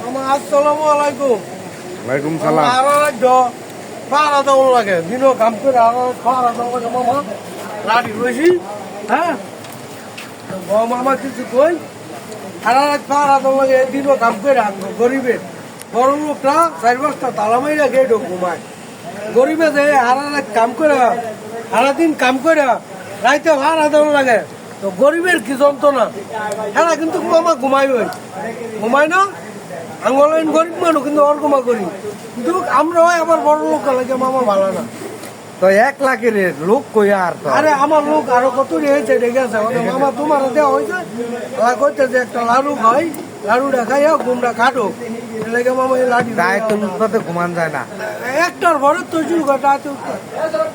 আসসালামু আলাইকুম। ওয়ালাইকুম সালাম। পাড়া দেওয়া লাগে দিনও কাম করে পাড়া দেওয়া লাগে মামা লাড়ি রয়েছি। হ্যাঁ মামা কিছু কই সারা রাত পাড়া দেওয়া লাগে দিনও কাম করে গরিবের বড় লোকরা 4-5টা তালামাই রাখে এটা ঘুমায়। গরিবে যে সারা রাত কাম করে সারাদিন কাম করে রাইতে ভাড়া দেওয়া লাগে তো গরিবের কি যন্ত্রণা। হ্যাঁ কিন্তু মামা ঘুমাই না আঙ্গলাইন গরিব মানুষ কিন্তু অর্গমা করি কিন্তু আমরাও আবার বড় লোক লাগে মামা ভালো না। তো 1 লাখের লোক কই আর তো আরে আমার লোক আরো কত হয়েছে দেখে আছে মামা তোমার দেওয়া হয়েছে কইতে যে একটা লাড়ু খাই লাড়ুটা খাইয়া ঘুমটা কাটো লেগে মামা এই লাঠি গায়ে তো লুটপাতে ঘুমান যায় না। একটার ঘরে তো শুরু করে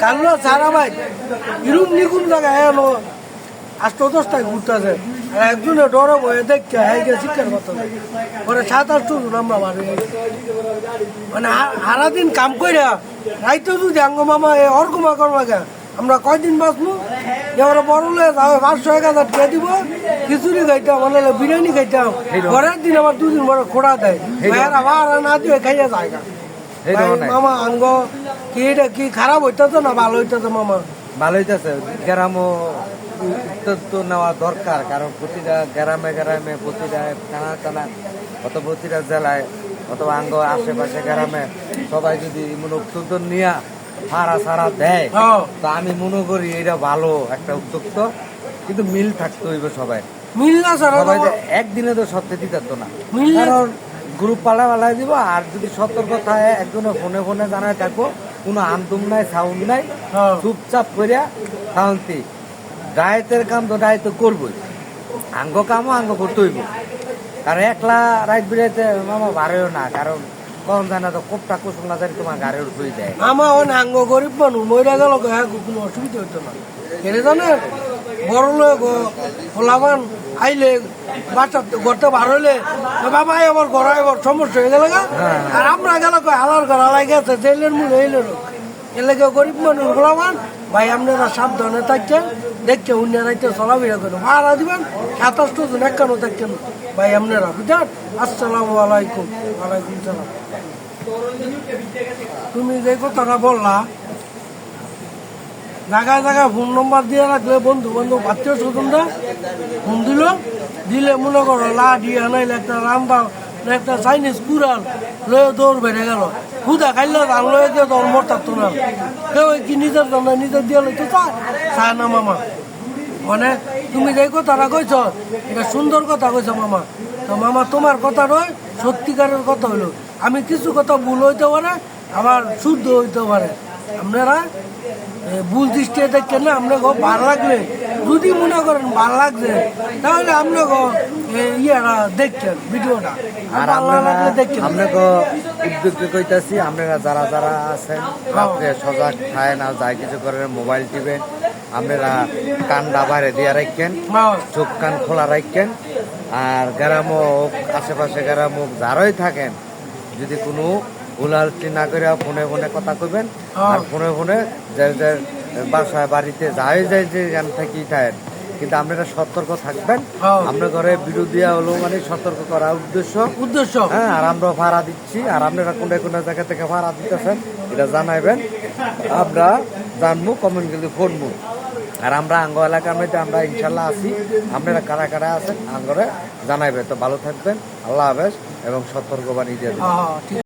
কাল্লো সারা ভাই ইরুম নিকুম জায়গায় এলো 8-10টায় ঘুরতেছে আর একজনে ডরে বয়ে দেখছে হ্যাঁ শিক্ষার কথা পরে 7-8 জন আমরা বাড়ি মানে সারাদিন কাম কইরা রাইতে যদি আঙ্গ মামা অর্গমা করবা গে আমরা কয়দিন বাঁচবো এবারে বড়লে 500-1000 টাকা দিব খিচুড়ি খাইতাম মানে বিরিয়ানি খাইতাম ঘরের দিন আবার 2 দিন পরে খোড়া দেয় ভাড়া না দিয়ে খাইয়া জায়গা মামা আঙ্গ কি এটা কি খারাপ হইতেছে না ভালো হইতেছে মামা? ভালো হইতেছে। গ্রামও উদ্যোগ নেওয়া দরকার, কারণ প্রতিটা গ্রামে প্রতিটা থানা অথবা প্রতিটা জেলায় অথবা আঙ্গ আশেপাশে গ্রামে সবাই যদি উদ্যোগ নিয়ে সারা দেয় তো আমি মনে করি এটা ভালো একটা উদ্যোগ। তো কিন্তু মিল থাকতে হইবে সবাই মিল না সবাই একদিনে তো সত্যি দিতে না, কারণ গ্রুপ পাল্লাই দিব। আর যদি সতর্কতায় একজনের ফোনে জানায় থাকবো কোনো আন্দোলন নাই সাউন্ড নাই চুপচাপ করিয়া শান্তি গায়েতের কাম তো দায়িত্ব করবই, আঙ্গ কামও আঙ্গ করতে হইব। কারণ একলা রাইট বিরাইতে মামা বাড়েও না, কারণ কখন যায় না তো কোপটা কুসুম না জানি তোমার গাড়ি উঠে দেয়। আমার অনেক আঙ্গ গরিব মানুষ মহিলা গেল কোনো অসুবিধা হইতো না। এটা জানে বড় লোক ফলাবান আইলে বাচ্চা ঘরতে বার হইলে বাবা আবার ঘর আবার সমস্যা হয়ে গেল আর আমরা গেল হালার ঘর হালাই গেছে জেলের মূল হইলে এলাকা গরিব মানুষ ফলাবান ভাই আপনারা সাবধানে থাকছেন দেখছে উন্নয়নাইতে চলাফেরা করেন ভাড়া দিবেন 27 জন একানো থাকছেন ভাই আপনারা বুঝলেন। আসসালামু আলাইকুম। ওয়ালাইকুম সালাম। তুমি যে কথাটা বললা জায়গায় ফোন নম্বর দিয়ে রাখলে বন্ধু আত্মীয় স্বজনরা ফোন দিলে মনে করো লাঠি আনাইলে একটা রামবাগ একটা চাইনিজ কুড়াল লয়ে দৌড় বেড়ে গেল হুদা খাইলে ধান লয়ে দিয়ে দৌড় মর থাকতো না কেউ কি নিজের জন্য নিজের দিয়ে লইতে চায় না মামা। মানে তুমি যে কথাটা কইছ এটা সুন্দর কথা কইছ মামা। তো মামা তোমার কথা নয় সত্যিকারের কথা হইলো আমি কিছু কথা ভুল হইতে পারে আবার শুদ্ধ হইতে পারে। আপনারা ভুল দৃষ্টি দেখছেন না আপনাকে ভালো লাগলে যদি মনে করেন ভালো লাগছে তাহলে আপনাকে ইয়েটা দেখছেন ভিডিওটা আর আপনারা দেখছেন আপনাকে উদ্যোগকে কইতাছি আপনারা যারা আছেন রাত্রে সজাগ খায় না যাই কিছু করেন মোবাইল টিপেন আপনারা কানটা বাইরে দিয়ে রাখেন চোখ কান খোলা রাখেন। আর গ্রাম হোক আশেপাশে গ্রাম হোক যারাই থাকেন যদি কোনো উলালটি না করে ফোনে কথা কইবেন আর ফোনে যে বাসায় বাড়িতে যায় যে গান থাকি থাকেন কিন্তু আপনারা সতর্ক থাকবেন। আপনার ঘরে বিরোধী হলো মানে সতর্ক করার উদ্দেশ্য হ্যাঁ। আর আমরা ভাড়া দিচ্ছি আর আপনারা কোন জায়গা থেকে ভাড়া দিতেছেন এটা জানাইবেন, আমরা জানবো কমেন্ট কিন্তু করবো। আর আমরা আঙ্গ এলাকার মধ্যে আমরা ইনশাল্লাহ আছি, আপনারা কারা আছেন আঙ্গরে জানাইবেন। তো ভালো থাকবেন, আল্লাহ হাফেজ এবং সতর্কবাণী দিয়ে দেবেন।